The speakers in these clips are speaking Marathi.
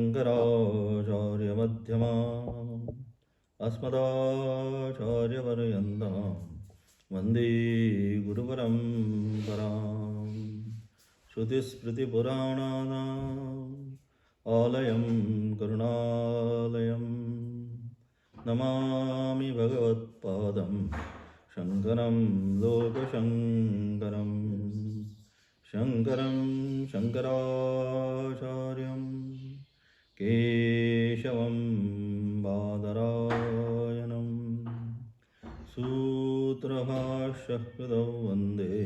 शङ्कराचार्यमध्यमाम् अस्मदाचार्यपर्यन्तां वन्दे गुरुपरम्पराम्। श्रुतिस्मृतिपुराणानाम् आलयं करुणालयं नमामि भगवत्पादं शङ्करं लोकशङ्करम्। शङ्करं शङ्कराचार्यं केशवं बादरायणं सूत्रभाष्यकृतौ वन्दे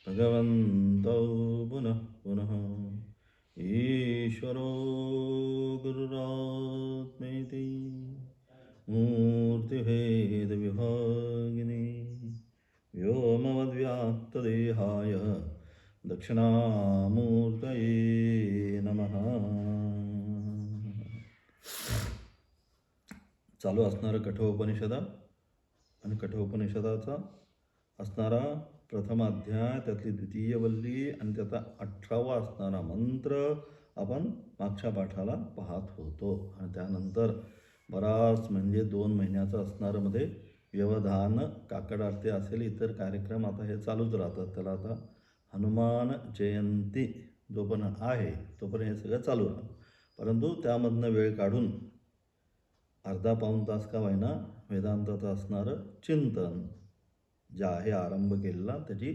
भगवन्तौ पुनः पुनः। ईश्वरो गुरुरात्मेति मूर्तिभेदविभागिने व्योमवद्व्याप्तदेहाय दक्षिणामूर्तये नमः। चालू असणारं कठोपनिषद आणि कठोपनिषदाचा असणारा प्रथम अध्याय, त्यातली द्वितीय वल्ली आणि त्याचा 18वा असणारा मंत्र आपण मागच्या पाठाला पाहत होतो. आणि त्यानंतर बराच म्हणजे 2 महिन्याचं असणारं मध्ये व्यवधान, काकड आरती असेल, इतर कार्यक्रम आता हे चालूच राहतात. त्याला आता हनुमान जयंती जोपर्यंत आहे तोपर्यंत हे सगळं चालू राहतं. परंतु त्यामधनं वेळ काढून अर्धा पाऊण तास का होईना वेदांताचं असणारं चिंतन जे आहे आरंभ केलेला त्याची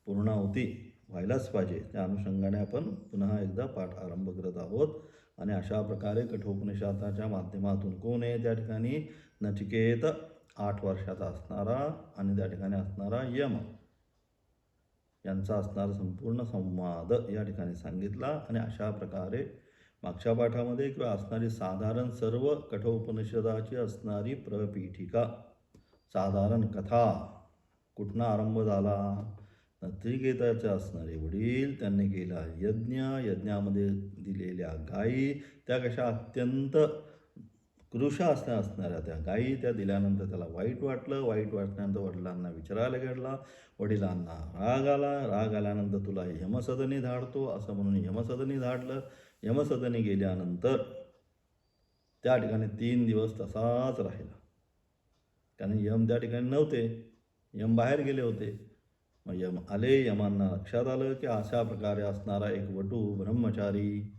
पूर्णाहुती व्हायलाच पाहिजे. त्या अनुषंगाने आपण पुन्हा एकदा पाठ आरंभ करत आहोत. आणि अशा प्रकारे कठोपनिषदाच्या माध्यमातून कोण आहे त्या ठिकाणी नचिकेत 8 वर्षाचा असणारा आणि त्या ठिकाणी असणारा यम यांचा असणारा संपूर्ण संवाद या ठिकाणी सांगितला. आणि अशा प्रकारे मागच्या पाठामध्ये किंवा असणारी साधारण सर्व कठोपनिषदाची असणारी प्रपीठिका, साधारण कथा, कुठनं आरंभ झाला, नचिकेताचे असणारे वडील, त्यांनी केला यज्ञ, यज्ञामध्ये दिलेल्या गायी, त्या कशा अत्यंत कृश असणाऱ्या त्या गायी, त्या दिल्यानंतर त्याला वाईट वाटलं, वाईट वाटल्यानंतर वडिलांना विचारायला गेला, वडिलांना राग आला, राग आल्यानंतर तुला यमसदनी धाडतो असं म्हणून यमसदनी धाडलं. यमसदनी गेल्यानंतर त्या ठिकाणी 3 दिवस तसाच राहिला, कारण यम त्या ठिकाणी नव्हते, यम बाहेर गेले होते. मग यम आले, यमांना लक्षात आलं की अशा प्रकारे असणारा एक वटू ब्रह्मचारी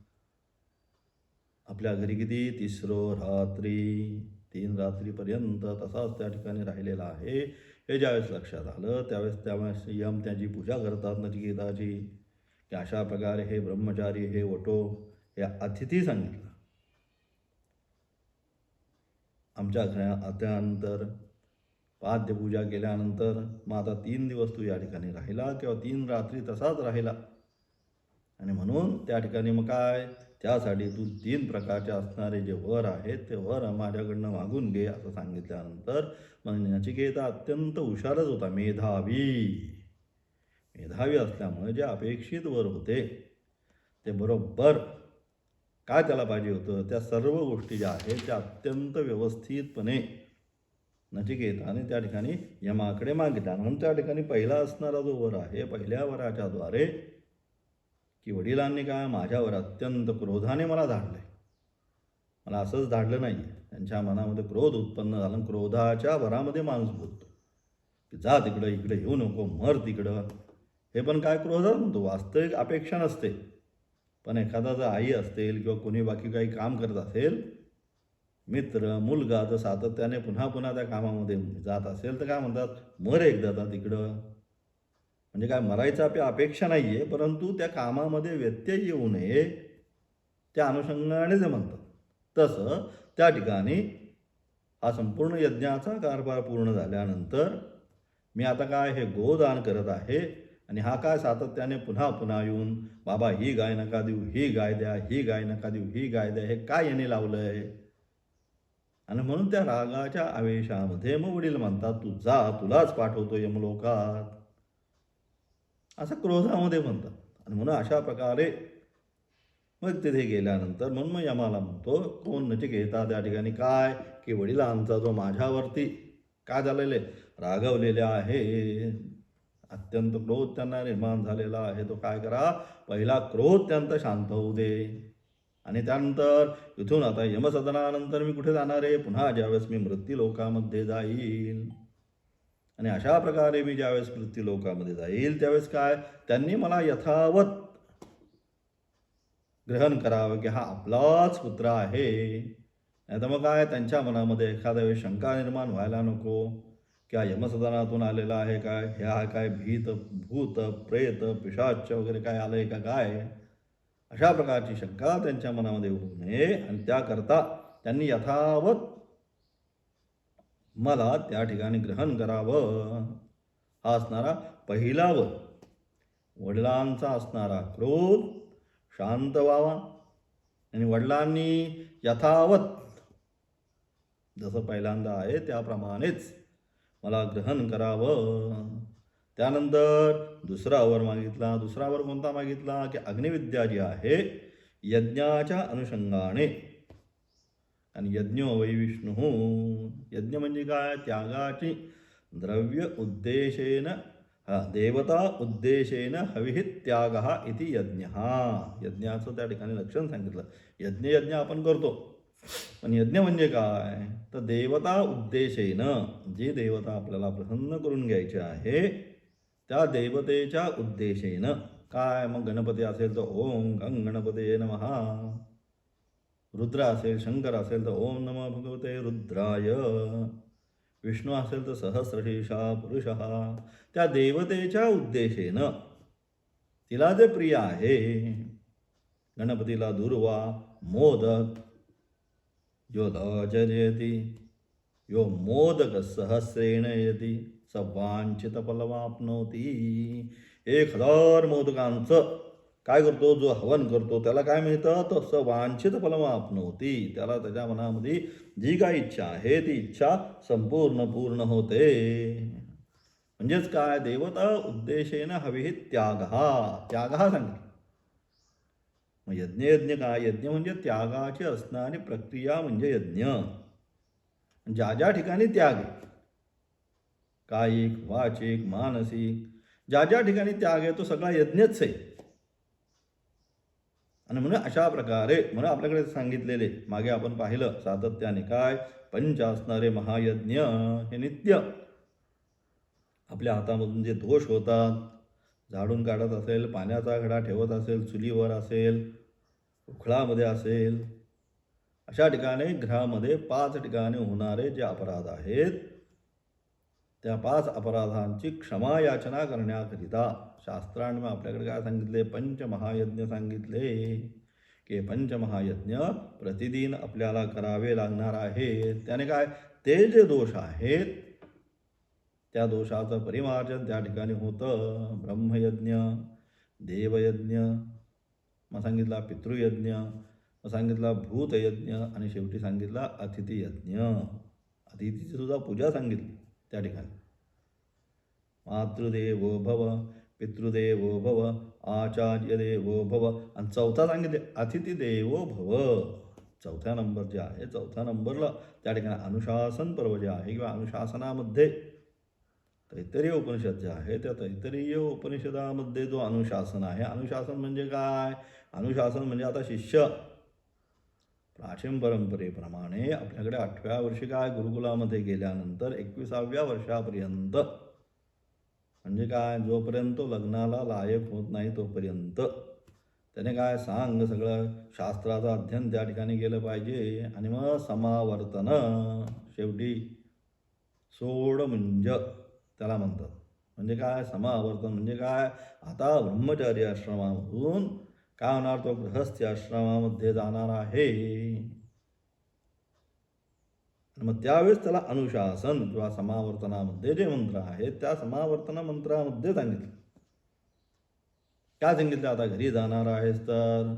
आपल्या घरी किती 3 रात्री 3 रात्रीपर्यंत तसाच त्या ठिकाणी राहिलेला आहे. हे ज्यावेळेस लक्षात आलं त्यावेळेस यम त्याची पूजा करतात नचिकेताची, की अशा प्रकारे हे ब्रह्मचारी, हे वटो, हे अतिथी सांगितलं आमच्या त्यानंतर पाद्यपूजा केल्यानंतर मग आता 3 दिवस तू या ठिकाणी राहिला किंवा 3 रात्री तसाच राहिला. आणि म्हणून त्या ठिकाणी मग काय, त्यासाठी तू 3 प्रकारचे असणारे जे वर आहेत ते वर माझ्याकडनं मागून घे असं सांगितल्यानंतर मग नचिकेता अत्यंत हुशारच होता, मेधावी असल्यामुळे जे अपेक्षित वर होते ते बरोबर काय त्याला पाहिजे होतं त्या सर्व गोष्टी ज्या आहेत त्या अत्यंत व्यवस्थितपणे नचिकेताने त्या ठिकाणी यमाकडे मागितला. म्हणून त्या ठिकाणी पहिला असणारा जो वर आहे, पहिल्या वराच्या द्वारे की वडिलांनी काय माझ्यावर अत्यंत क्रोधाने मला धाडले, मला असंच धाडलं नाही, त्यांच्या मनामध्ये क्रोध उत्पन्न झाला. क्रोधाच्या वरामध्ये माणूस बोलतो की जा तिकडं, इकडे येऊ नको, मर तिकडं. हे पण काय क्रोधात म्हणतो, वास्तविक अपेक्षा नसते. पण एखादा जर आई असेल किंवा कोणी बाकी काही काम करत असेल, मित्र, मुलगा जर सातत्याने पुन्हा पुन्हा त्या कामामध्ये जात असेल तर काय म्हणतात, मर एकदा तिकडं. म्हणजे काय, मरायचं आपली अपेक्षा नाही आहे, परंतु त्या कामामध्ये व्यत्यय येऊ नये त्या अनुषंगाने जे म्हणतात. तसं त्या ठिकाणी हा संपूर्ण यज्ञाचा कारभार पूर्ण झाल्यानंतर मी आता काय हे गोदान करत आहे. आणि हा काय सातत्याने पुन्हा पुन्हा येऊन बाबा ही गाय नका देऊ, ही गाय द्या, ही गाय नका देऊ, ही गाय द्या, हे काय याने लावलं आहे. आणि म्हणून त्या रागाच्या आवेशामध्ये मग वडील म्हणतात तू जा, तुलाच पाठवतो यमलोकात, असं क्रोधामध्ये म्हणतात. आणि म्हणून अशा प्रकारे मग तिथे गेल्यानंतर म्हणून मग यमाला म्हणतो कोण नचिकेता त्या ठिकाणी काय की वडिलांचा जो माझ्यावरती काय झालेले रागवलेले आहे, अत्यंत क्रोध त्यांना निर्माण झालेला आहे, तो काय करा, पहिला क्रोध त्यांचा शांत होऊ दे. आणि त्यानंतर इथून आता यमसदनानंतर मी कुठे जाणार आहे? पुन्हा ज्यावेळेस मी मृत्यूलोकामध्ये जाईल. आणि अशा प्रकारे मी ज्यावेळेस मृत्यूलोकामध्ये जाईल त्यावेळेस काय? त्यांनी मला यथावत ग्रहण करावं की हा आपलाच पुत्र आहे. नाहीतर मग काय त्यांच्या मनामध्ये एखाद्या वेळेस शंका निर्माण व्हायला नको की हा यमसदनातून आलेला आहे काय? ह्या काय भूत प्रेत पिशाच वगैरे काय आलंय का काय? अशा प्रकारची शंका त्यांच्या मनामध्ये होऊ नये आणि त्याकरता त्यांनी यथावत मला त्या ठिकाणी ग्रहण करावं. हा असणारा पहिला वर. वडिलांचा असणारा क्रोध शांत व्हावा आणि वडिलांनी यथावत जसं पहिल्यांदा आहे त्याप्रमाणेच मला ग्रहण करावं. त्यानंतर दुसरा वर मागितला. दुसरा वर कोणता मागितला? की अग्निविद्या जी आहे यज्ञाच्या अनुषंगाने. आणि यज्ञो वै विष्णू. यज्ञ म्हणजे काय? त्यागाची द्रव्य उद्देशेन देवता उद्देशेन हविः त्यागः इति यज्ञ. यज्ञाचं त्या ठिकाणी लक्षण सांगितलं. यज्ञ आपण करतो, पण यज्ञ म्हणजे काय? तर देवता उद्देशेन, जी देवता आपल्याला प्रसन्न करून घ्यायची आहे त्या देवतेच्या उद्देशेन. काय? मग गणपती असेल तर ओम गंग गणपते नमः. रुद्र असेल, शंकर असेल तर ओम नमः भगवते रुद्राय. विष्णू असेल तर सहस्रशीर्षा पुरुषः. त्या देवतेच्या उद्देशेनं तिला जे प्रिय आहे, गणपतीला दुर्वा मोदक यो लजयति यो मोदक सहस्रेण यती स वांछित फलमाप्नोती. 1000 मोदकांचं काय करतो? जो हवन करतो त्याला काय मिळतं? तर स वांछित फलमाप्नोती. त्याला त्याच्या मनामध्ये जी काय इच्छा आहे ती इच्छा संपूर्ण पूर्ण होते. म्हणजेच काय? देवता उद्देशेन हविः त्यागः सांगितलं. मग यज्ञ काय? यज्ञ म्हणजे त्यागाची असणारी प्रक्रिया म्हणजे यज्ञ. ज्या ज्या ठिकाणी त्याग आहे, कायिक वाचिक मानसिक, ज्या ज्या ठिकाणी त्याग आहे तो सगळा यज्ञच आहे. आणि म्हणून अशा प्रकारे म्हणून आपल्याकडे सांगितलेले मागे आपण पाहिलं सातत्याने काय? पंच असणारे महायज्ञ हे नित्य. आपल्या हातामधून जे दोष होतात, झाडून काढत असेल, पाण्याचा घडा ठेवत असेल, चुलीवर असेल, उखळामध्ये असेल, अशा ठिकाणी ग्रहामध्ये 5 ठिकाणी होणारे जे अपराध आहेत त्या 5 अपराधांची क्षमा याचना करण्याकरिता शास्त्रांनी आपल्याकडे काय सांगितले? पंचमहायज्ञ सांगितले की पंचमहायज्ञ प्रतिदिन आपल्याला करावे लागणार आहे. त्याने काय? ते जे दोष आहेत त्या दोषाचं परिमार्जन त्या ठिकाणी होतं. ब्रह्मयज्ञ, देवयज्ञ, मग सांगितला पितृयज्ञ, मग सांगितला भूतयज्ञ आणि शेवटी सांगितला अतिथीयज्ञ. अतिथीची सुद्धा पूजा सांगितली त्या ठिकाणी. मातृदेवो भव, पितृदेवो भव, आचार्य देवो भव. आणि चौथा सांगितले अतिथी देवो भव. चौथ्या नंबर जे आहे, चौथ्या नंबरला त्या ठिकाणी अनुशासन पर्व जे आहे किंवा अनुशासनामध्ये तैत्तरीय उपनिषद जे आहे त्या तैत्तरीय उपनिषदामध्ये जो अनुशासन आहे, अनुशासन म्हणजे काय? अनुशासन म्हणजे आता शिष्य प्राचीन परंपरेप्रमाणे आपल्याकडे 8व्या वर्षी काय गुरुकुलामध्ये गेल्यानंतर 21व्या वर्षापर्यंत, म्हणजे काय? जोपर्यंत लग्नाला लायक होत नाही तोपर्यंत त्याने काय? सांग सगळं शास्त्राचं अध्ययन त्या ठिकाणी केलं पाहिजे. आणि मग समावर्तन शेवटी सोड मुंज त्याला म्हणतात. म्हणजे काय? समावर्तन म्हणजे काय? आता ब्रह्मचारी आश्रमामधून काय होणार? तो गृहस्थी आश्रमामध्ये जाणार आहे. मग त्यावेळेस त्याला अनुशासन किंवा समावर्तनामध्ये जे मंत्र आहेत त्या समावर्तन मंत्रामध्ये सांगितलं. काय सांगितलं? आता घरी जाणार आहेस तर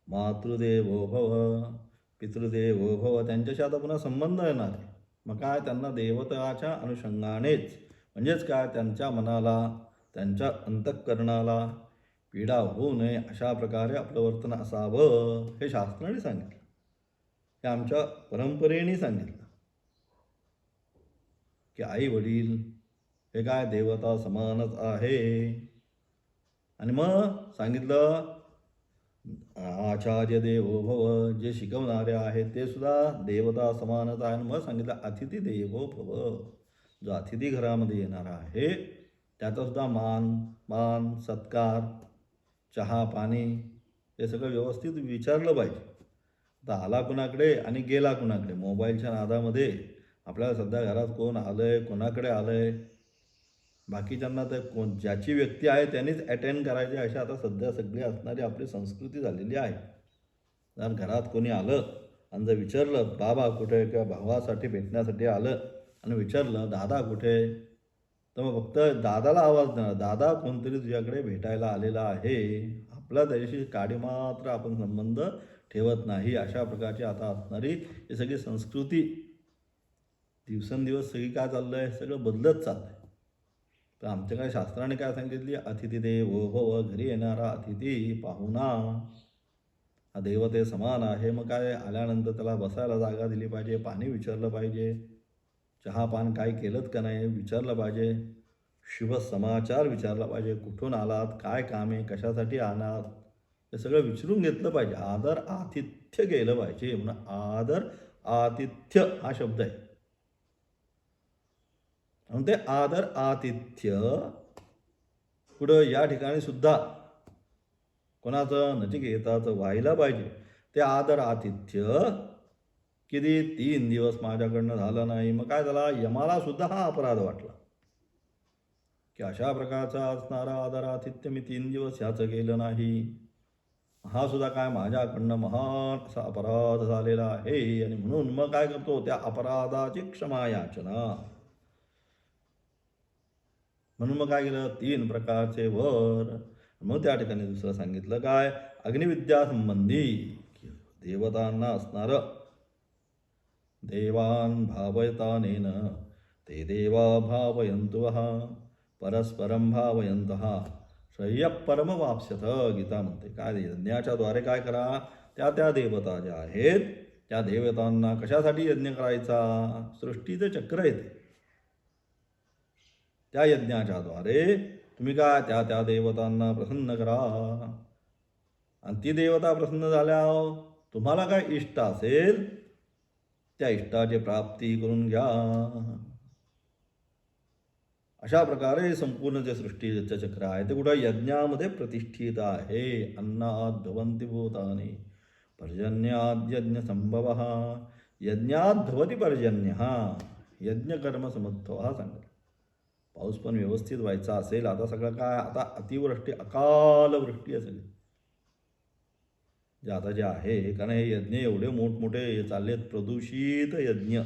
मातृदेवो भव, पितृदेवो भव, त्यांच्याशी आता पुन्हा संबंध येणार आहे. मग काय? त्यांना देवताच्या अनुषंगानेच, म्हणजेच काय? त्यांच्या मनाला, त्यांच्या अंतःकरणाला पीडा होऊ नये अशा प्रकारे आपलं वर्तन असावं हे शास्त्राने सांगितलं. हे आमच्या परंपरेने सांगितलं की आई वडील हे काय? देवता समानच आहे. आणि मग सांगितलं आचार्य देवो भव, जे शिकवणारे आहेत ते सुद्धा देवता समानच आहे. मग सांगितलं अतिथी देवो भव, जो अतिथी घरामध्ये येणारा आहे त्याचा सुद्धा मान सत्कार, चहा पाणी हे सगळं व्यवस्थित विचारलं पाहिजे. आता आला कुणाकडे आणि गेला कुणाकडे, मोबाईलच्या नादामध्ये आपल्याला सध्या घरात कोण आलंय, कोणाकडे आलंय, बाकीच्यांना तर ज्याची व्यक्ती आहे त्यांनीच अटेंड करायचे, अशा आता सध्या सगळी असणारी आपली संस्कृती झालेली आहे. जर घरात कोणी आलं आणि जर विचारलं बाबा कुठे, किंवा भावासाठी भेटण्यासाठी आलं आणि विचारलं दादा कुठे, तर मग फक्त दादाला आवाज देणार, दादा कोणतरी तुझ्याकडे भेटायला आलेला आहे, आपला त्याच्याशी काडी मात्र आपण संबंध ठेवत नाही. अशा प्रकारची आता असणारी ही सगळी संस्कृती दिवसेंदिवस सगळी काय चाललं आहे, सगळं बदलत चाललं आहे. तर आमच्याकडे शास्त्राने काय सांगितली, अतिथी देवो भव, घरी येणारा अतिथी पाहुणा हा देवते समान आहे. मग काय आल्यानंतर त्याला बसायला जागा दिली पाहिजे, पाणी विचारलं पाहिजे, चहा पान काय केलं का नाही विचारलं पाहिजे, शुभ समाचार विचारला पाहिजे, कुठून आलात, काय काम आहे, कशासाठी आलात, हे सगळं विचारून घेतलं पाहिजे. आदर आतिथ्य केलं पाहिजे. म्हणून आदर आतिथ्य हा शब्द आहे. म्हणून ते आदर आतिथ्य पुढं या ठिकाणी सुद्धा कोणाचं नचिकेताचं व्हायला पाहिजे. ते आदर आतिथ्य किती 3 दिवस माझ्याकडनं झालं नाही, मग काय झाला, यमाला सुद्धा हा अपराध वाटला की अशा प्रकारचा असणारा आदर आतिथ्य मी 3 दिवस ह्याचं केलं नाही, हा सुद्धा काय माझ्याकडनं महान असा अपराध झालेला आहे. आणि म्हणून मग काय करतो, त्या अपराधाची क्षमा याचना. म्हणून मग काय केलं, 3 प्रकारचे वर. मग त्या ठिकाणी दुसरं सांगितलं काय, अग्निविद्या संबंधी देवतांना असणारं देवान भावयतानेन ते देवा भावयन्तु परस्परं भावयन्तः श्रेयः परमवाप्स्यथ. गीता म्हणते काय, यज्ञाच्या द्वारे काय करा, त्या देवता ज्या आहेत त्या देवतांना कशासाठी यज्ञ करायचा, सृष्टीचं चक्र येते, त्या यज्ञाच्या द्वारे तुम्ही काय त्या देवतांना प्रसन्न करा. आणि ती देवता प्रसन्न झाल्यावर तुम्हाला काय इष्ट असेल त्या इष्टाची प्राप्ती करून घ्या. अशा प्रकारे संपूर्ण जे सृष्टीचं चक्र आहे ते कुठं यज्ञामध्ये प्रतिष्ठित आहे. अन्नाद भवन्ति भूतानि पर्जन्याद यज्ञ संभव, यज्ञात भवती पर्जन्य, यज्ञ कर्म समत्व हा सांगितलं. पाऊस पण व्यवस्थित व्हायचा असेल, आता सगळं काय, आता अतिवृष्टी अकाल वृष्टी आहे सगळी जे आता जे आहे, कारण हे यज्ञ एवढे मोठमोठे चाललेत, प्रदूषित यज्ञ,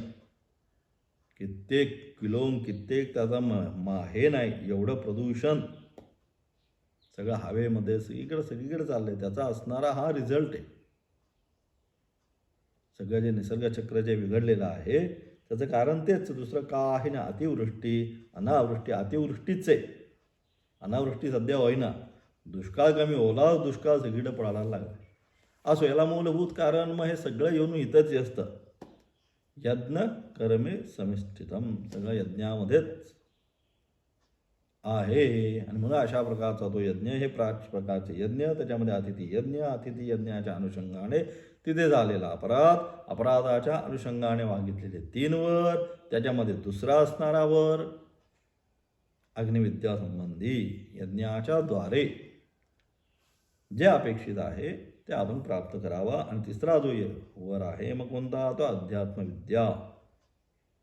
कित्येक किलो कित्येक त्याचा हे नाही एवढं प्रदूषण सगळं हवेमध्ये सगळीकडे चाललंय. त्याचा असणारा हा रिझल्ट आहे. सगळं जे निसर्गचक्र जे बिघडलेलं आहे त्याचं कारण तेच, दुसरं काही ना. अतिवृष्टी अनावृष्टी, अतिवृष्टीच आहे, अनावृष्टी सध्या होईना, दुष्काळ कमी, ओला दुष्काळ सगळीकडे पडायला लागला. असो, याला मूलभूत कारण मग हे सगळं येऊन इथंच असतं, यज्ञ कर्मे समिष्ठितम, सगळं यज्ञामध्येच आहे. आणि म्हणून अशा प्रकारचा तो यज्ञ, हे 5 प्रकारचे यज्ञ, त्याच्यामध्ये अतिथी यज्ञ, अतिथी यज्ञाच्या अनुषंगाने तिथे झालेला अपराध, अपराधाच्या अनुषंगाने मागितलेले 3 वर, त्याच्यामध्ये दुसरा असणारा वर अग्निविद्या संबंधी यज्ञाच्या द्वारे जे अपेक्षित आहे ते आपण प्राप्त करावा. आणि तिसरा जो वर आहे मग कोणता, तो अध्यात्मविद्या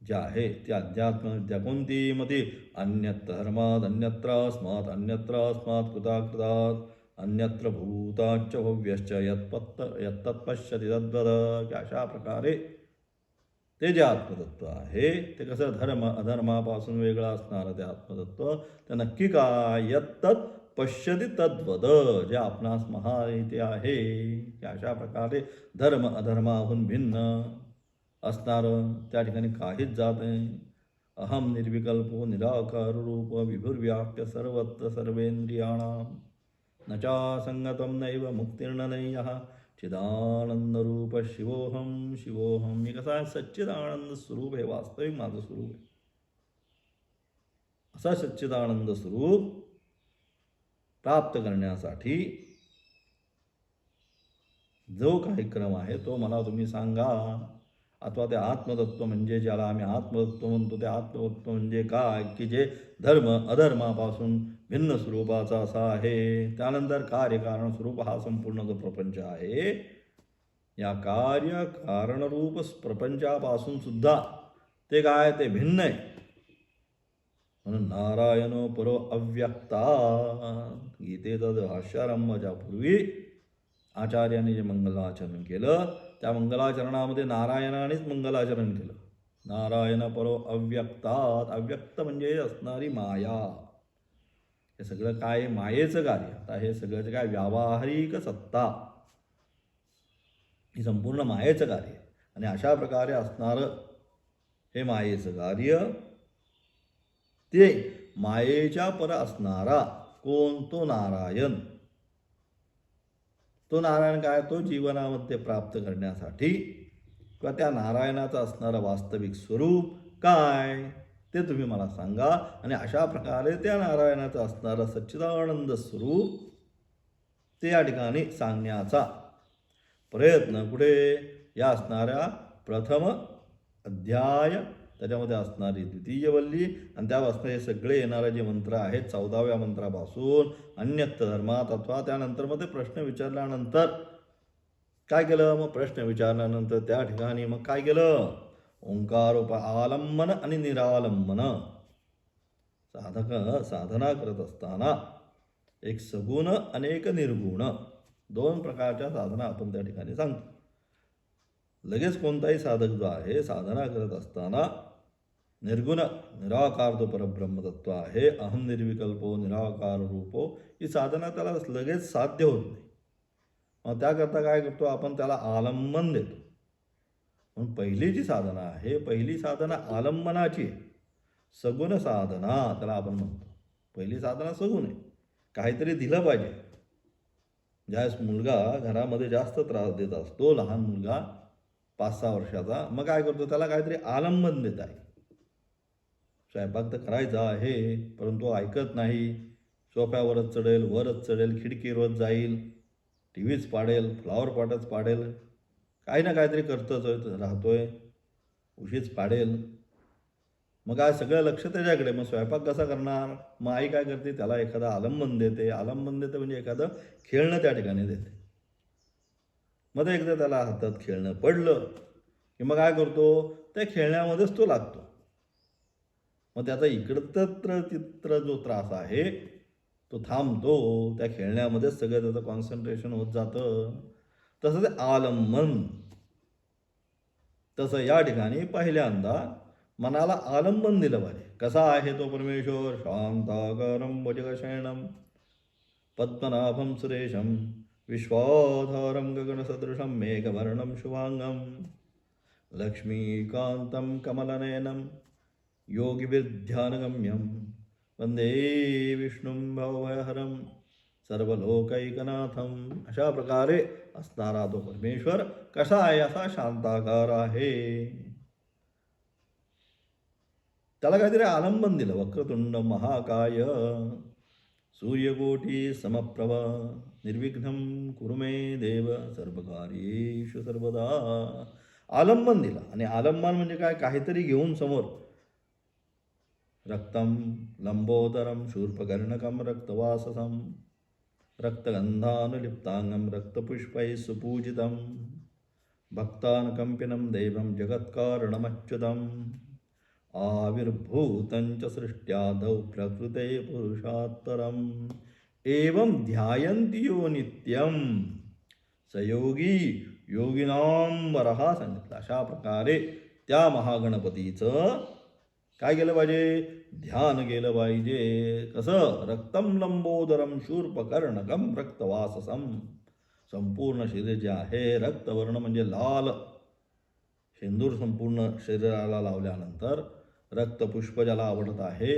जी आहे ती अध्यात्मविद्या कोणती, मग ती अन्यत्र धर्मात अन्यत्रास्मात् अन्यत्रास्मात् कृताकृतात् अन्यत्र भूताच्च भव्यश्च यत्तत्पश्यति तद्वद, की अशा प्रकारे ते जे आत्मतत्व आहे ते कसं धर्म अधर्मापासून वेगळं असणारं ते आत्मतत्व, ते नक्की काय, यत्तत् पश्यति तद्वद, जे आपणास माहिती आहे की अशा प्रकारे धर्म अधर्माहून भिन्न असणारं, त्या ठिकाणी काहीच जात नाही. अहम निर्विकल्पो निराकार रूप विभुर्व्याप्य सर्वत्र सर्वेंद्रियाणां न चा संगतम नैव मुक्तिर्ननय्यः चिदानंदरूप शिवोहम शिवोहम. मी कसा आहे, सच्चिदानंद स्वरूप हे वास्तविक माझं स्वरूप आहे. असा सच्चिदानंद स्वरूप प्राप्त करण्यासाठी जो काही क्रम आहे तो मला तुम्ही सांगा. अथवा ते आत्मतत्व म्हणजे ज्याला आम्ही आत्मतत्व म्हणतो, ते आत्मतत्व म्हणजे काय, की जे धर्म अधर्मापासून भिन्न स्वरूपाचा असा आहे. त्यानंतर कार्यकारण स्वरूप हा संपूर्ण जो प्रपंच आहे, या कार्य कारणरूप प्रपंचापासून सुद्धा ते काय, ते भिन्न आहे. म्हणून नारायण परो अव्यक्ता, गीतेचा भाष्यारंभाच्या पूर्वी आचार्यांनी जे मंगलाचरण केलं, त्या मंगलाचरणामध्ये नारायणानेच मंगलाचरण केलं. नारायण परो अव्यक्तात, अव्यक्त म्हणजे असणारी माया. हे सगळं काय, मायेचं कार्य. आता हे सगळं काय, व्यावहारिक सत्ता, ही संपूर्ण मायेचं कार्य. आणि अशा प्रकारे असणारं हे मायेचं कार्य, ते मायेच्या पर असणारा कोण, तो नारायण. तो नारायण काय, तो जीवनामध्ये प्राप्त करण्यासाठी किंवा त्या नारायणाचं असणारं वास्तविक स्वरूप काय, ते तुम्ही मला सांगा. आणि अशा प्रकारे त्या नारायणाचं असणारं सच्चिदानंद स्वरूप ते या ठिकाणी सांगण्याचा प्रयत्न कुठे, या असणाऱ्या प्रथम अध्याय, त्याच्यामध्ये असणारी द्वितीय वल्ली, आणि त्यापासून हे सगळे येणारे जे मंत्र आहेत 14व्या मंत्रापासून अन्यत्र धर्मात, अथवा त्यानंतर मग ते प्रश्न विचारल्यानंतर काय केलं, मग प्रश्न विचारल्यानंतर त्या ठिकाणी मग काय केलं, ओंकारोप आलंबन आणि निरालंबन. साधना करत असताना एक सगुण आणि एक निर्गुण, दोन प्रकारच्या साधना आपण त्या ठिकाणी सांगतो. लगेच कोणताही साधक जो आहे साधना करत असताना निर्गुण निराकार जो परब्रह्मतत्व आहे, अहम निर्विकल्पो निराकार रूपो, ही साधना त्याला लगेच साध्य होत नाही. मग त्याकरता काय करतो आपण, त्याला आलंबन देतो. म्हणून पहिली जी साधना आहे, पहिली साधना आलंबनाची आहे. सगुण साधना त्याला आपण म्हणतो. पहिली साधना सगुण आहे, काहीतरी दिलं पाहिजे. ज्यावेळेस मुलगा घरामध्ये जास्त त्रास देत असतो, लहान मुलगा 5-6 वर्षाचा, मग काय करतो, त्याला काहीतरी आलंबन देत आहे. स्वयंपाक तर करायचा आहे, परंतु ऐकत नाही. सोफ्यावरच चढेल, वरच चढेल, खिडकीवरच जाईल, टी व्हीच पाडेल, फ्लॉवर पॉटच पाडेल, काही ना काहीतरी करतच राहतोय, उशीच पाडेल. मग काय, सगळं लक्ष त्याच्याकडे. मग स्वयंपाक कसा करणार, मग आई काय करते, त्याला एखादं आलंबन देते. आलंबन देते म्हणजे एखादं खेळणं त्या ठिकाणी देते. मग ते एकदा त्याला हातात खेळणं पडलं की मग काय करतो, त्या खेळण्यामध्येच तो लागतो. मग त्याचा इकडं तित्र जो त्रास आहे तो थांबतो, त्या खेळण्यामध्येच सगळं त्याचं कॉन्सन्ट्रेशन होत जातं. तसं ते आलंबन, तसं या ठिकाणी पहिल्यांदा मनाला आलंबन दिलं पाहिजे. कसा आहे तो परमेश्वर, शांताकारं भुजगशयनं पद्मनाभं सुरेशं विश्वाधारं गगनसदृशं मेघवर्णं शुभांगं लक्ष्मीकान्तं कमलनयनं योगिभिर्ध्यानगम्यं वंदे विष्णुं भवभयहरं सर्वलोकैकनाथं. अशा प्रकारे असणारा तो परमेश्वर कसा आहे, असा शांताकार आहे. त्याला काहीतरी आलंबन दिलं. वक्रतुंड महाकाय सूर्यकोटी समप्रभ निर्विघ्नं कुरु मे देव सर्वकार्येषु सर्वदा. आलंबन दिलं. आणि आलंबन म्हणजे काय, काहीतरी घेऊन समोर. रक्तं लंबोदरं शूर्पकर्णकं रक्तवाससं रक्तगन्धानुलिप्तांगं रक्तपुष्पैः सुपूजितं भक्तानुकम्पिनं देवं जगत्कारणमच्युतम् आविर्भूतं च सृष्ट्यादौ प्रकृते पुरुषात्तरम् एवं ध्यायन्ति यो नित्यं सयोगी योगिनां वरः सांगितलं. अशा प्रकारे त्या महागणपतीचं काय केलं पाहिजे, ध्यान केलं पाहिजे. कसं, रक्तं लंबोदरं शूर्पकर्णकं रक्तवाससं. संपूर्ण शरीर जे आहे रक्तवर्ण म्हणजे लाल, शेंदूर संपूर्ण शरीराला लावल्यानंतर रक्तपुष्प ज्याला आवडत आहे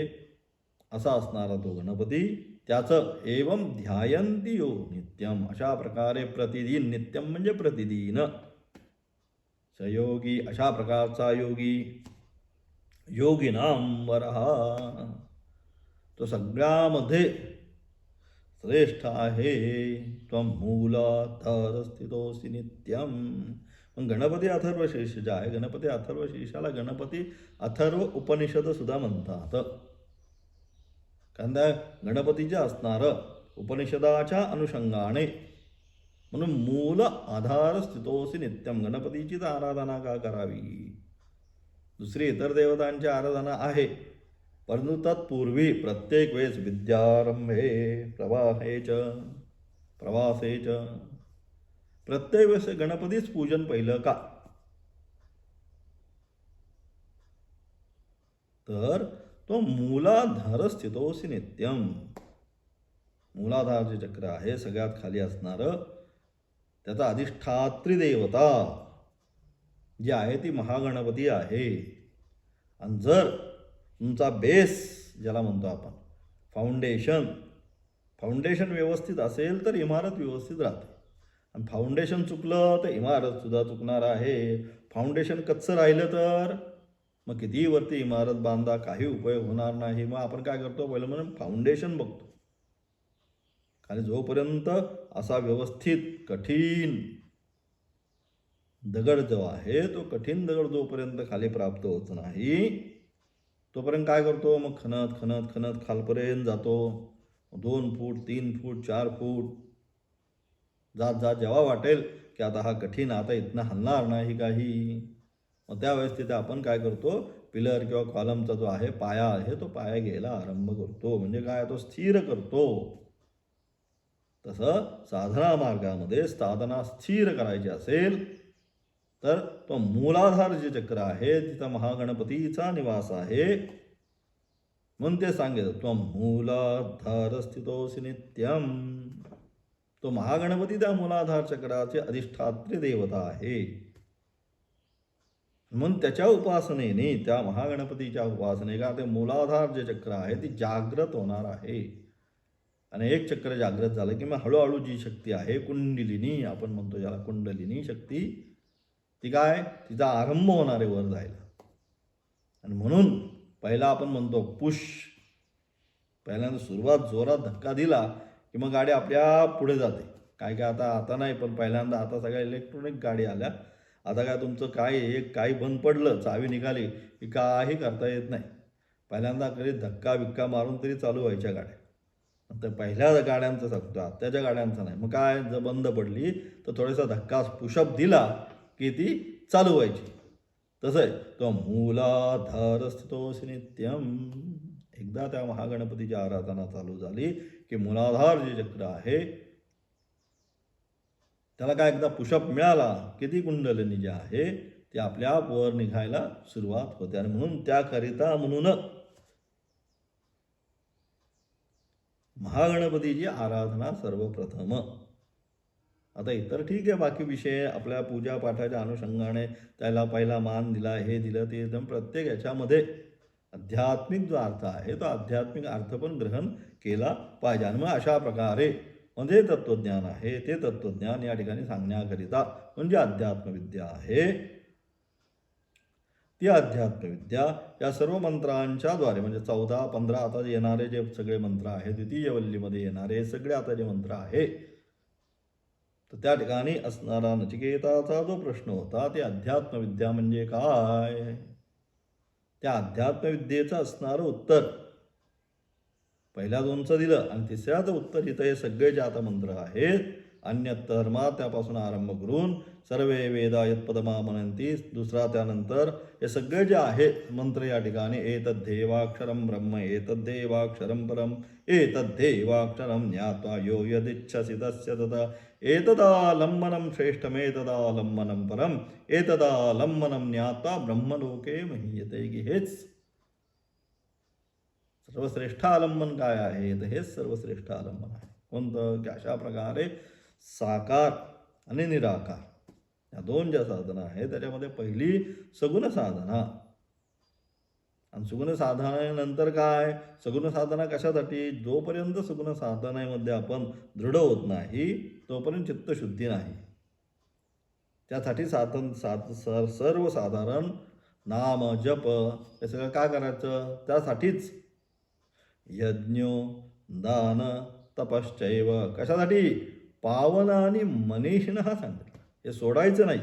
असा असणारा तो गणपती, त्याचं एवं ध्यायन्ति यो नित्यम, अशा प्रकारे प्रतिदिन, नित्यम म्हणजे प्रतिदिन, सयोगी अशा प्रकारचा योगी, योगिनां वरः, तो सगळ्यामध्ये श्रेष्ठ आहे. त्वं मूलाधार स्थितोसी नित्यम. मग गणपती अथर्वशीर्ष जे आहे, गणपती अथर्वशीर्षाला गणपती अथर्व उपनिषद सुद्धा म्हणतात. कारण त्या गणपतीचे असणारं उपनिषदाच्या अनुषंगाने, म्हणून मूल आधार स्थितोसी नित्यम. गणपतीचीच आराधना का करावी? दुसरी इतर देवतांची आराधना आहे, परंतु तत्पूर्वी प्रत्येक वेळेस विद्यारंभे प्रवासे च प्रत्येक वेळेस गणपतीच पूजन पहिलं का? तर तो मूलाधार स्थितोसी नित्यम. मूलाधार जे चक्र आहे सगळ्यात खाली असणारं, त्याचा अधिष्ठात्री देवता जी आहे ती महागणपती आहे. आणि जर तुमचा बेस ज्याला म्हणतो आपण फाउंडेशन व्यवस्थित असेल तर इमारत व्यवस्थित राहते. आणि फाउंडेशन चुकलं तर इमारत सुद्धा चुकणार आहे. फाउंडेशन कच्चं राहिलं तर मग कितीही वरती इमारत बांधा, काही उपयोग होणार नाही. मग आपण काय करतो, पहिलं म्हणून फाउंडेशन बघतो. खाली जोपर्यंत असा व्यवस्थित कठीण दगड जो आहे, तो कठीण दगड जोपर्यंत खाली प्राप्त होत नाही तोपर्यंत काय करतो, मग खणत खणत खणत खालपर्यंत जातो. 2 फूट 3 फूट 4 फूट जात जात जेव्हा वाटेल की आता हा कठीण, आता इथनं हलणार नाही काही, मग त्यावेळेस तिथे आपण काय करतो, पिलर किंवा कॉलमचा जो आहे पाया आहे तो पाया घ्यायला आरंभ करतो. म्हणजे काय, तो स्थिर करतो. तसं साधना मार्गामध्ये साधना स्थिर करायची असेल तर तो मूलाधार जे चक्र आहे तिथं महागणपतीचा निवास आहे. म्हणून ते सांगितलं, त्वं मूलाधार स्थितोसी नित्यम. तो महागणपती त्या मूलाधार चक्राचे अधिष्ठात्री देवता आहे. म्हणून त्याच्या उपासनेने, त्या महागणपतीच्या उपासने का ते मूलाधार जे चक्र आहे ती जागृत होणार आहे. आणि एक चक्र जागृत झालं की मग हळूहळू जी शक्ती आहे कुंडलिनी, आपण म्हणतो ज्याला कुंडलिनी शक्ती, ती काय, तिचा आरंभ होणार आहे वर जायला. आणि म्हणून पहिला आपण म्हणतो पुश, पहिल्यांदा सुरुवात जोरात धक्का दिला की मग गाडी आपल्या पुढे जाते. काय काय आता नाही, पण पहिल्यांदा आता सगळ्या इलेक्ट्रॉनिक गाडी आल्या. आता काय तुमचं काही बंद पडलं, चावी निघाली की काही करता येत नाही. पहिल्यांदा कधी धक्का बिक्का मारून तरी चालू व्हायच्या गाड्या. तर पहिल्या गाड्यांचं सांगतो, आत्ताच्या गाड्यांचं नाही. मग काय, जर बंद पडली तर थोडासा धक्का पुशअप दिला की ती चालू व्हायची. तसं आहे, तो मूलाधार स्थितोसी नित्यम. एकदा त्या महागणपतीची आराधना चालू झाली की मूलाधार जे चक्र आहे त्याला काय एकदा पुशअप मिळाला की ती कुंडलिनी जी आहे ती आपल्या वर निघायला सुरुवात होते. आणि म्हणून त्याकरिता म्हणून महागणपतीची आराधना सर्वप्रथम. आता इतर ठीक आहे, बाकी विषय आपल्या पूजा पाठाच्या अनुषंगाने त्याला पहिला मान दिला, हे दिलं ते एकदम, प्रत्येक याच्यामध्ये आध्यात्मिक जो अर्थ आहे तो आध्यात्मिक अर्थ पण ग्रहण केला पाहिजे. आणि मग अशा प्रकारे म्हणजे तत्त्वज्ञान आहे ते तत्त्वज्ञान या ठिकाणी सांगण्याकरिता म्हणजे अध्यात्मविद्या आहे. ती अध्यात्मविद्या या सर्व मंत्रांच्या द्वारे, म्हणजे 14, 15 आता येणारे जे सगळे मंत्र आहेत, द्वितीय वल्लीमध्ये येणारे सगळे आता जे मंत्र आहे, तर त्या ठिकाणी असणारा नचिकेताचा जो प्रश्न होता ते अध्यात्मविद्या म्हणजे काय, त्या अध्यात्मविद्येचं असणारं उत्तर पहिल्या 2चं दिलं. आणि तिसऱ्याचं उत्तर इथं हे सगळे जे आता मंत्र आहेत अन्यतर्मा त्यापासून आरंभ करून सर्वे वेदा यत्पदमा म्हणती, दुसरा त्यानंतर हे सगळे जे आहेत मंत्र या ठिकाणी एतद्धेवाक्षरं ब्रह्म एतद्धेवाक्षरं परम एतद्धेवाक्षरं ज्ञात्वा यो यदिच्छसि तस्य तथा एतदालम्बनं श्रेष्ठमेतदालम्बनं परम एतदालम्बनं ज्ञात्वा ब्रह्मलोके महीयते. की हेच सर्वश्रेष्ठ आलंबन काय आहे, तर हेच सर्वश्रेष्ठ आलंबन आहे. कोणतं, की अशा प्रकारे साकार आणि निराकार या 2 ज्या साधना आहेत त्याच्यामध्ये पहिली सगुण साधना. आणि सगुण साधनेनंतर काय, सगुण साधना कशासाठी, जोपर्यंत सगुण साधनेमध्ये आपण दृढ होत नाही तोपर्यंत चित्तशुद्धी नाही. त्यासाठी सर्वसाधारण नाम जप हे सगळं काय करायचं, त्यासाठीच यज्ञ दान तपश्चैव. कशासाठी? पावन आणि मनीषिण हा सांगितलं. हे सोडायचं नाही,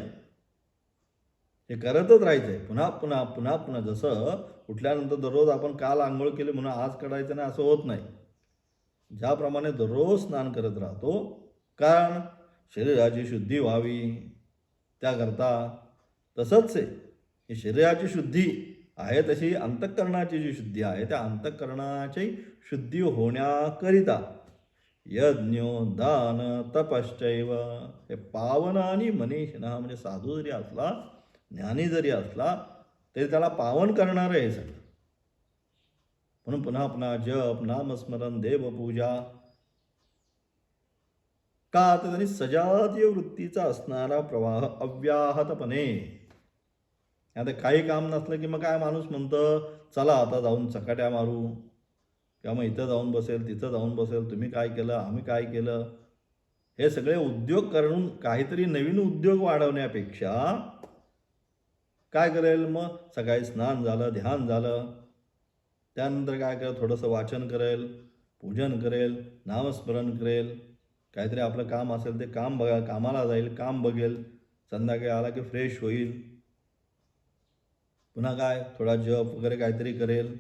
हे करतच राहायचं आहे. पुन्हा पुन्हा पुन्हा पुन्हा. जसं उठल्यानंतर दररोज आपण काल आंघोळ केली म्हणून आज काढायचं नाही असं होत नाही. ज्याप्रमाणे दररोज स्नान करत राहतो, कारण शरीराची शुद्धी व्हावी त्याकरता. तसंच आहे, ही शरीराची शुद्धी आहे तशी अंतःकरणाची जी शुद्धी आहे त्या अंतःकरणाची शुद्धी होण्याकरिता यज्ञो दान तपश्चैव. हे पावन आणि मनीषिण म्हणजे साधू जरी असला, ज्ञानी जरी असला तरी त्याला पावन करणार आहे हे सगळं. म्हणून पुन्हा पुन्हा जप, नामस्मरण, देवपूजा. का तर त्यांनी सजातीय वृत्तीचा असणारा प्रवाह अव्याहतपणे. आता काही काम नसलं की मग काय माणूस म्हणतं, चला आता जाऊन चकाट्या मारू, किंवा मग इथं जाऊन बसेल, तिथं जाऊन बसेल, तुम्ही काय केलं, आम्ही काय केलं. हे सगळे उद्योग करून काहीतरी नवीन उद्योग वाढवण्यापेक्षा काय करेल, मग सकाळी स्नान झालं, ध्यान झालं, त्यानंतर काय करेल, थोडंसं वाचन करेल, पूजन करेल, नामस्मरण करेल, काहीतरी आपलं काम असेल ते काम बघा, कामाला जाईल, काम बघेल, संध्याकाळी आला की फ्रेश होईल, पुन्हा काय थोडा जप वगैरे काहीतरी करेल,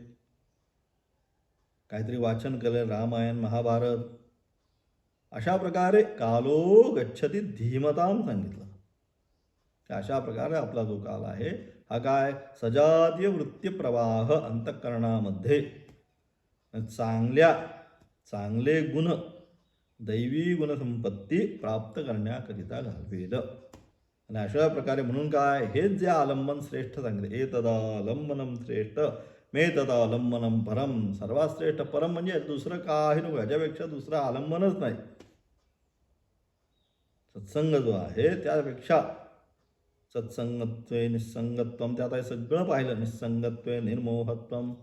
काहीतरी वाचन करेल, रामायण महाभारत. अशा प्रकारे कालो गच्छती धीमताम सांगितलं. अशा प्रकारे आपला जो काल आहे हा काय, सजातीय वृत्तीप्रवाह अंतःकरणामध्ये चांगले गुण, दैवी गुणसंपत्ती प्राप्त करण्याकरिता घालवेल. आणि अशा प्रकारे म्हणून काय, हेच जे आलंबन श्रेष्ठ सांगितले. एतदालंबनम श्रेष्ठ मे तदालंबनम परम. सर्वात श्रेष्ठ परम म्हणजे दुसरं काही नको, ह्याच्यापेक्षा दुसरं आलंबनच नाही. सत्संग जो आहे त्यापेक्षा सत्संगत्वे निस्संगत्वम, त्यात आहे सगळं पाहिलं. निस्संगत्वे निर्मोहत्वम,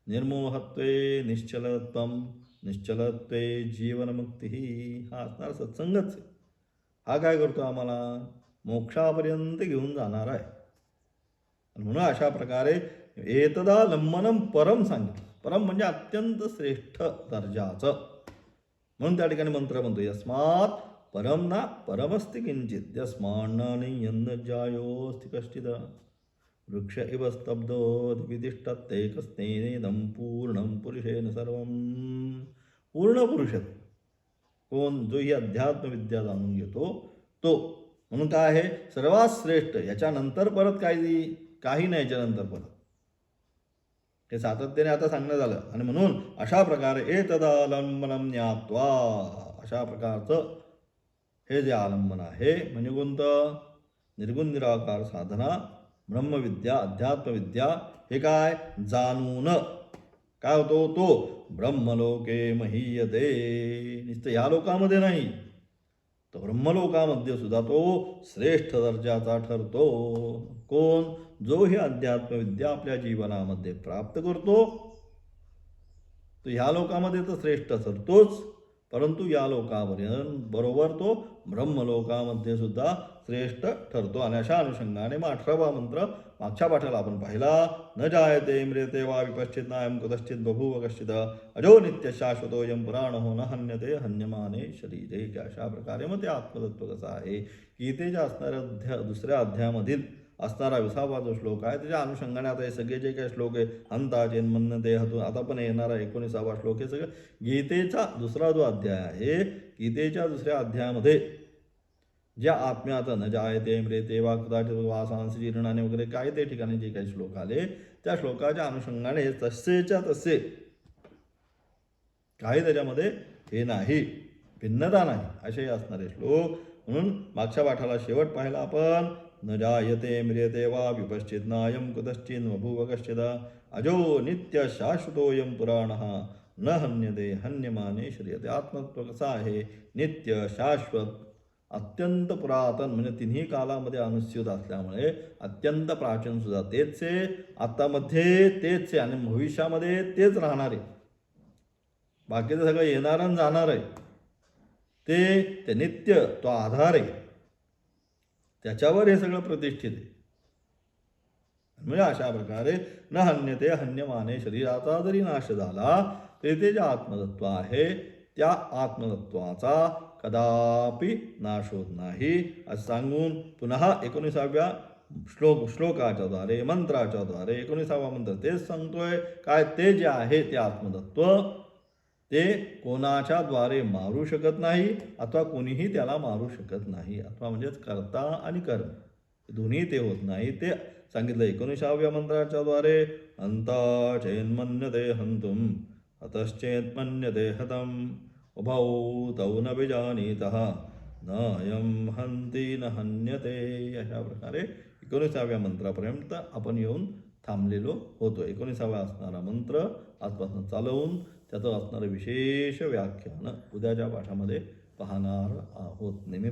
निर्मोहत्वे निश्चलत्वम, निश्चलत्वे जीवनमुक्ती. हा असणार सत्संगच आहे. हा काय करतो, आम्हाला मोक्षापर्यंत घेऊन जाणार आहे. म्हणून अशा प्रकारे एतदा लंबनम परम सांगितलं. परम म्हणजे अत्यंत श्रेष्ठ दर्जाचं. म्हणून त्या ठिकाणी मंत्र म्हणतो, यस्मात् परम ना परमस्ति किंचित, यस्मान्न यन्नजायोस्ति कश्चिद, वृक्ष इव स्तब्धो वितिष्ठत्यैकस्तेनेदं पूर्णं पुरुषेण सर्वं. पूर्ण पुरुष कोण, जो ही अध्यात्मविद्या जाणून घेतो तो. म्हणून काय आहे, सर्वात श्रेष्ठ. याच्यानंतर परत काही नाही याच्यानंतर परत. हे सातत्याने आता सांगण्यात आलं. आणि म्हणून अशा प्रकारे एतदालंबनम ज्ञात्वा, अशा प्रकारचं हे जे आलंबन आहे म्हणजे कोणतं, निर्गुण निराकार साधना, ब्रह्मविद्या, अध्यात्मविद्या. हे काय, जाणून काय होतो, तो ब्रह्मलोके महीयते. नुसतं या लोकामध्ये नाही, तर ब्रह्मलोकामध्ये सुद्धा तो श्रेष्ठ दर्जाचा ठरतो. कोण, जो ही अध्यात्मविद्या आपल्या जीवनामध्ये प्राप्त करतो तो ह्या लोकामध्ये तर श्रेष्ठ ठरतोच, परंतु या लोकापर्यंत बरोबर तो ब्रह्मलोकामध्ये सुद्धा श्रेष्ठ ठरतो. आणि अशा अनुषंगाने मग 18वा मंत्र मागच्या पाठाला आपण पाहिला. न जायते म्रियते वा विपश्चित नायम कुतश्चित बभूव कश्चित, अजो नित्य शाश्वतोयम पुराणो न हन्यते हन्यमाने शरीरे. अशा प्रकारे मग ते आत्मतत्व कसं आहे, गीतेच्या असणाऱ्या दुसऱ्या अध्यायामधील असणारा 20वा जो श्लोक आहे त्याच्या अनुषंगाने आता हे सगळे जे काही श्लोक आहे, हंता चेन्मन्यते हतून, आता पण येणारा 19वा श्लोक, हे सगळं गीतेचा दुसरा जो अध्याय आहे, गीतेच्या दुसऱ्या अध्यायामध्ये ज्या आत्म्याचं न जायते म्रियते वा कदाचित वासांस जीर्णाने वगैरे काय ते ठिकाणी जे काही श्लोक आले त्या श्लोकाच्या अनुषंगाने तसेच्या तसे काही त्याच्यामध्ये हे नाही, भिन्नता नाही, असे असणारे श्लोक. म्हणून मागच्या पाठाला शेवट पाहिला आपण. न जायते म्रियते वा विपश्चित नायम कुतश्चिन बभूव कश्चिद, अजो नित्य शाश्वतोयम पुराणः न हन्यते हन्यमाने श्रियते. आत्मत्व कसं आहे, नित्य शाश्वत अत्यंत पुरातन म्हणजे तिन्ही कालामध्ये अनुस्यूत असल्यामुळे अत्यंत प्राचीन सुद्धा तेच आहे, आत्तामध्ये तेच आहे आणि भविष्यामध्ये तेच राहणार आहे. बाकीचं सगळं येणार आणि जाणार आहे. ते नित्य तो आधार आहे, त्याच्यावर हे सगळं प्रतिष्ठित आहे. म्हणजे अशा प्रकारे न हन्यते हन्यमाने, शरीराचा जरी नाश झाला तरी ते जे आत्मतत्व आहे त्या आत्मतत्वाचा कदापि नाश होत नाही असं सांगून पुन्हा 19व्या श्लोकाच्या द्वारे मंत्राच्या द्वारे 19वा मंत्र तेच सांगतोय काय ते जे आहे ते आत्मतत्व ते कोणाच्या द्वारे मारू शकत नाही अथवा कोणीही त्याला मारू शकत नाही. अथवा म्हणजेच कर्ता आणि कर्म दोन्ही ते होत नाही. ते सांगितलं 19व्या मंत्राच्या द्वारे हंता चेन्मन्यते हंतुम हतश्चेन्मन्यते हतम उभौ तौ न विजानीतः न अयं हंती न हन्यते. अशा प्रकारे 19व्या मंत्रापर्यंत आपण येऊन थांबलेलो होतो. 19वा असणारा मंत्र आजपासून चालवून त्याचं असणारं विशेष व्याख्यान उद्याच्या पाठामध्ये पाहणार आहोत. नेहमी